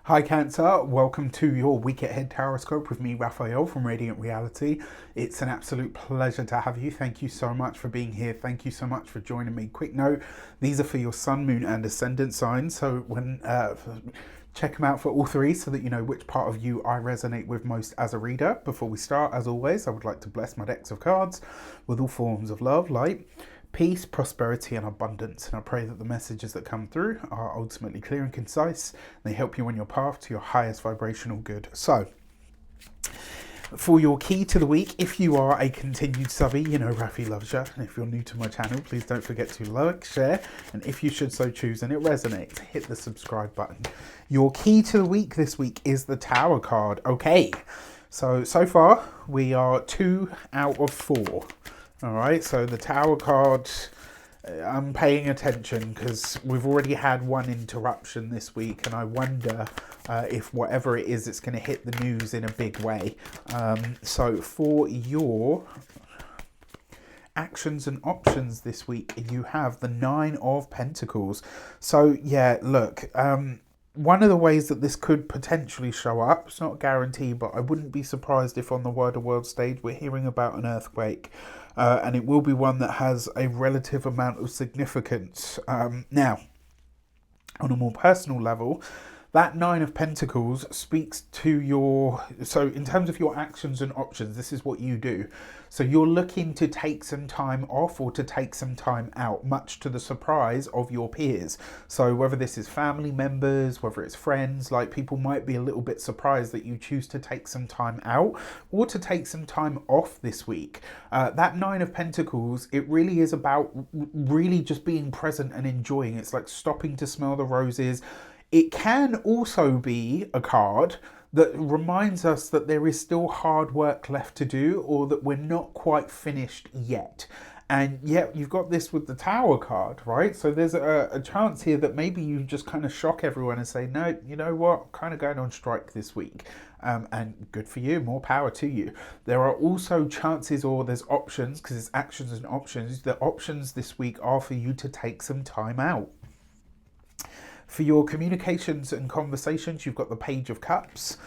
Hi Cancer, welcome to your week ahead horoscope with me, Raphael from Radiant Reality. It's an absolute pleasure to have you. Thank you so much for being here. Thank you so much for joining me. Quick note, these are for your sun, moon and ascendant signs. So check them out for all three so that you know which part of you I resonate with most as a reader. Before we start, as always, I would like to bless my decks of cards with all forms of love, light, peace, prosperity and abundance, and I pray that the messages that come through are ultimately clear and concise. They help you on your path to your highest vibrational good. So for your key to the week, if you are a continued subby, you know Rafi loves you, and if you're new to my channel, please don't forget to like, share, and if you should so choose and it resonates, hit the subscribe button. Your key to the week this week is the Tower card. Okay, so far we are 2 out of 4. All right, so the Tower card, I'm paying attention because we've already had one interruption this week, and I wonder if whatever it is, it's going to hit the news in a big way. So for your actions and options this week, you have the 9 of Pentacles. So yeah, look, one of the ways that this could potentially show up, it's not a guarantee, but I wouldn't be surprised if on the wider world stage we're hearing about an earthquake. And it will be one that has a relative amount of significance. Now, on a more personal level, that 9 of Pentacles speaks to your... So in terms of your actions and options, this is what you do. So you're looking to take some time off or to take some time out, much to the surprise of your peers. So whether this is family members, whether it's friends, like people might be a little bit surprised that you choose to take some time out or to take some time off this week. That 9 of Pentacles, it really is about really just being present and enjoying. It's like stopping to smell the roses. It can also be a card that reminds us that there is still hard work left to do, or that we're not quite finished yet. And yet you've got this with the Tower card, right? So there's a chance here that maybe you just kind of shock everyone and say, no, you know what, I'm kind of going on strike this week. And good for you, more power to you. There are also chances, or there's options, because it's actions and options. The options this week are for you to take some time out. For your communications and conversations, you've got the Page of Cups.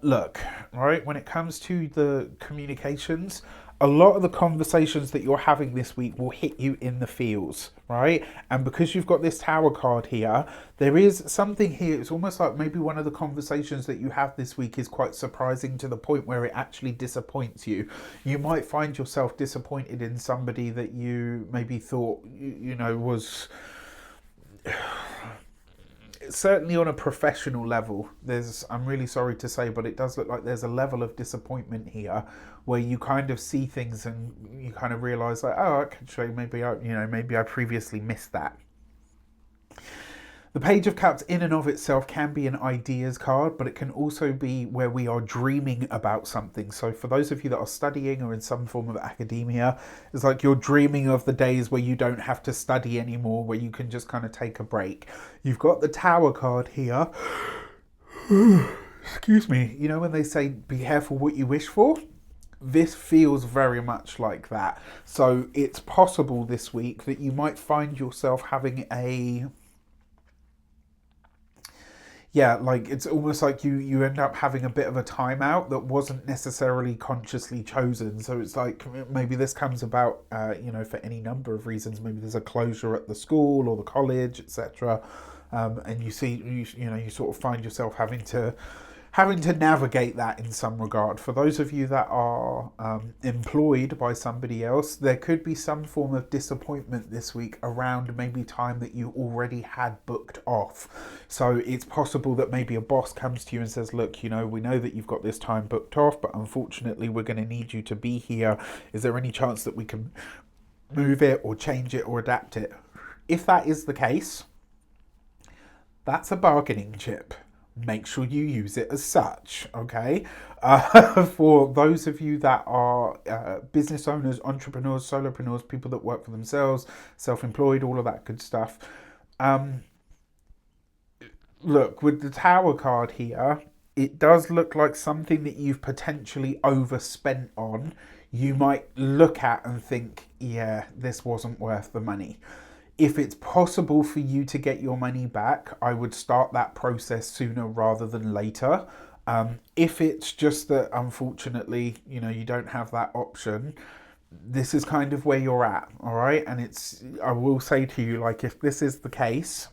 Look, right, when it comes to the communications, a lot of the conversations that you're having this week will hit you in the feels, right? And because you've got this Tower card here, there is something here. It's almost like maybe one of the conversations that you have this week is quite surprising to the point where it actually disappoints you. You might find yourself disappointed in somebody that you maybe thought, you know, was... Certainly on a professional level, I'm really sorry to say, but it does look like there's a level of disappointment here where you kind of see things and you kind of realize like, oh, actually, maybe I previously missed that. The Page of Cups in and of itself can be an ideas card, but it can also be where we are dreaming about something. So for those of you that are studying or in some form of academia, it's like you're dreaming of the days where you don't have to study anymore, where you can just kind of take a break. You've got the Tower card here. Excuse me. You know when they say, be careful what you wish for? This feels very much like that. So it's possible this week that you might find yourself having like it's almost like you end up having a bit of a timeout that wasn't necessarily consciously chosen. So it's like maybe this comes about, for any number of reasons. Maybe there's a closure at the school or the college, etc. And you sort of find yourself having to navigate that in some regard. For those of you that are employed by somebody else, there could be some form of disappointment this week around maybe time that you already had booked off. So it's possible that maybe a boss comes to you and says, look, we know that you've got this time booked off, but unfortunately we're going to need you to be here. Is there any chance that we can move it or change it or adapt it? If that is the case, that's a bargaining chip. Make sure you use it as such, okay? For those of you that are business owners, entrepreneurs, solopreneurs, people that work for themselves, self-employed, all of that good stuff. Look, with the Tower card here, it does look like something that you've potentially overspent on. You might look at and think, yeah, this wasn't worth the money. If it's possible for you to get your money back, I would start that process sooner rather than later. If it's just that, unfortunately, you don't have that option, this is kind of where you're at, all right? And I will say to you, like, if this is the case,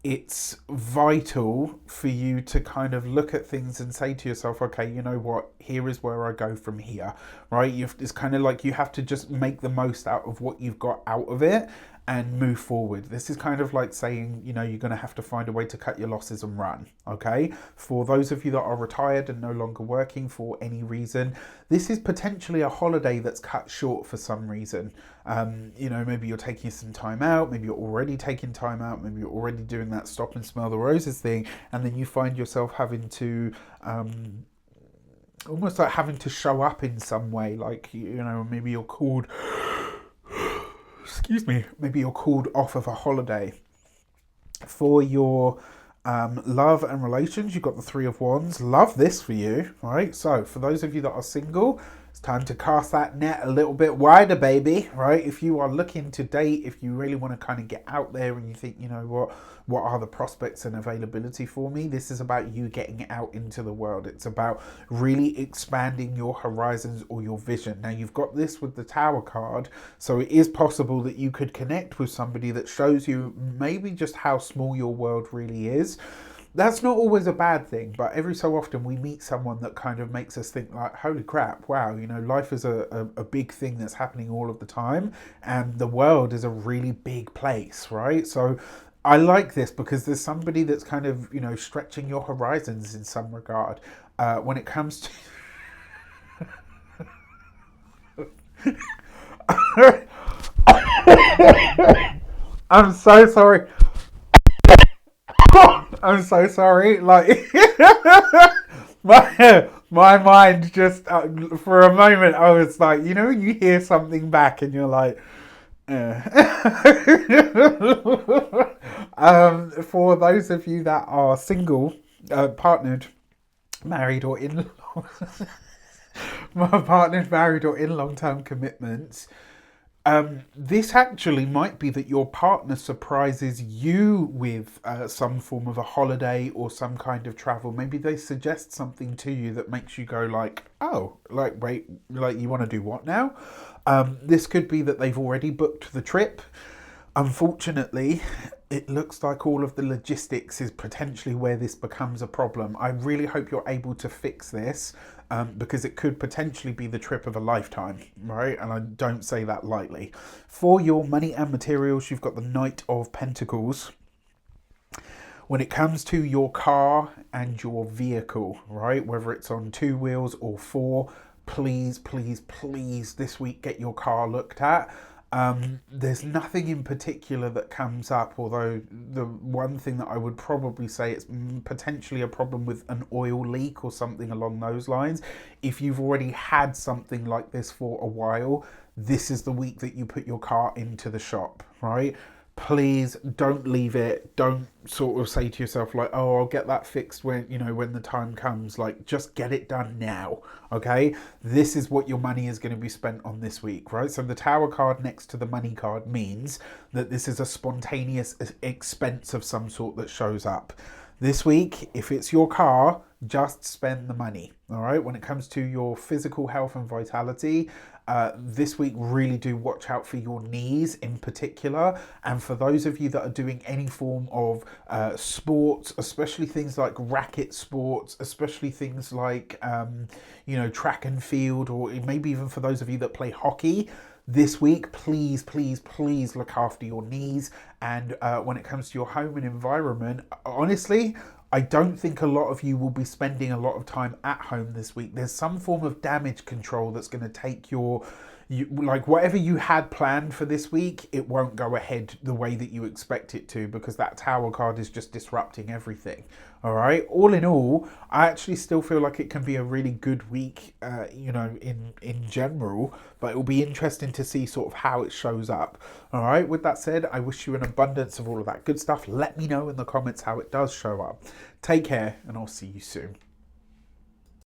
it's vital for you to kind of look at things and say to yourself, okay, you know what, here is where I go from here, right? It's kind of like you have to just make the most out of what you've got out of it and move forward. This is kind of like saying, you're going to have to find a way to cut your losses and run, okay? For those of you that are retired and no longer working for any reason, this is potentially a holiday that's cut short for some reason. Maybe you're taking some time out, maybe you're already taking time out, maybe you're already doing that stop and smell the roses thing, and then you find yourself having to almost like having to show up in some way, like, maybe you're called excuse me, maybe you're called off of a holiday. For your love and relations, you've got the Three of Wands. Love this for you, right? So for those of you that are single, it's time to cast that net a little bit wider, baby, right? If you are looking to date, if you really want to kind of get out there and you think, what are the prospects and availability for me? This is about you getting out into the world. It's about really expanding your horizons or your vision. Now, you've got this with the Tower card, so it is possible that you could connect with somebody that shows you maybe just how small your world really is. That's not always a bad thing, but every so often we meet someone that kind of makes us think like, holy crap, wow, life is a big thing that's happening all of the time, and the world is a really big place, right? So I like this because there's somebody that's kind of, stretching your horizons in some regard. When it comes to... I'm so sorry. I'm so sorry. Like, my mind just, for a moment, I was like, when you hear something back and you're like, for those of you that are single, partnered, married, or in partnered, married, or in long-term commitments, this actually might be that your partner surprises you with some form of a holiday or some kind of travel. Maybe they suggest something to you that makes you go like, oh, like, wait, like, you want to do what now? This could be that they've already booked the trip. Unfortunately, it looks like all of the logistics is potentially where this becomes a problem. I really hope you're able to fix this, because it could potentially be the trip of a lifetime, right? And I don't say that lightly. For your money and materials, you've got the Knight of Pentacles. When it comes to your car and your vehicle, right, whether it's on 2 wheels or 4, please, please, please this week get your car looked at. There's nothing in particular that comes up, although the one thing that I would probably say is potentially a problem with an oil leak or something along those lines. If you've already had something like this for a while, this is the week that you put your car into the shop, right? Please don't leave it. Don't sort of say to yourself like, oh, I'll get that fixed when, when the time comes. Like, just get it done now, okay? This is what your money is going to be spent on this week, right? So the Tower card next to the money card means that this is a spontaneous expense of some sort that shows up. This week, if it's your car, just spend the money, all right? When it comes to your physical health and vitality, this week, really do watch out for your knees in particular. And for those of you that are doing any form of sports, especially things like racket sports, especially things like, track and field, or maybe even for those of you that play hockey, this week, please, please, please look after your knees. And when it comes to your home and environment, honestly, I don't think a lot of you will be spending a lot of time at home this week. There's some form of damage control that's going to take like whatever you had planned for this week, it won't go ahead the way that you expect it to, because that Tower card is just disrupting everything. All right. All in all, I actually still feel like it can be a really good week, in general, but it will be interesting to see sort of how it shows up. All right. With that said, I wish you an abundance of all of that good stuff. Let me know in the comments how it does show up. Take care, and I'll see you soon.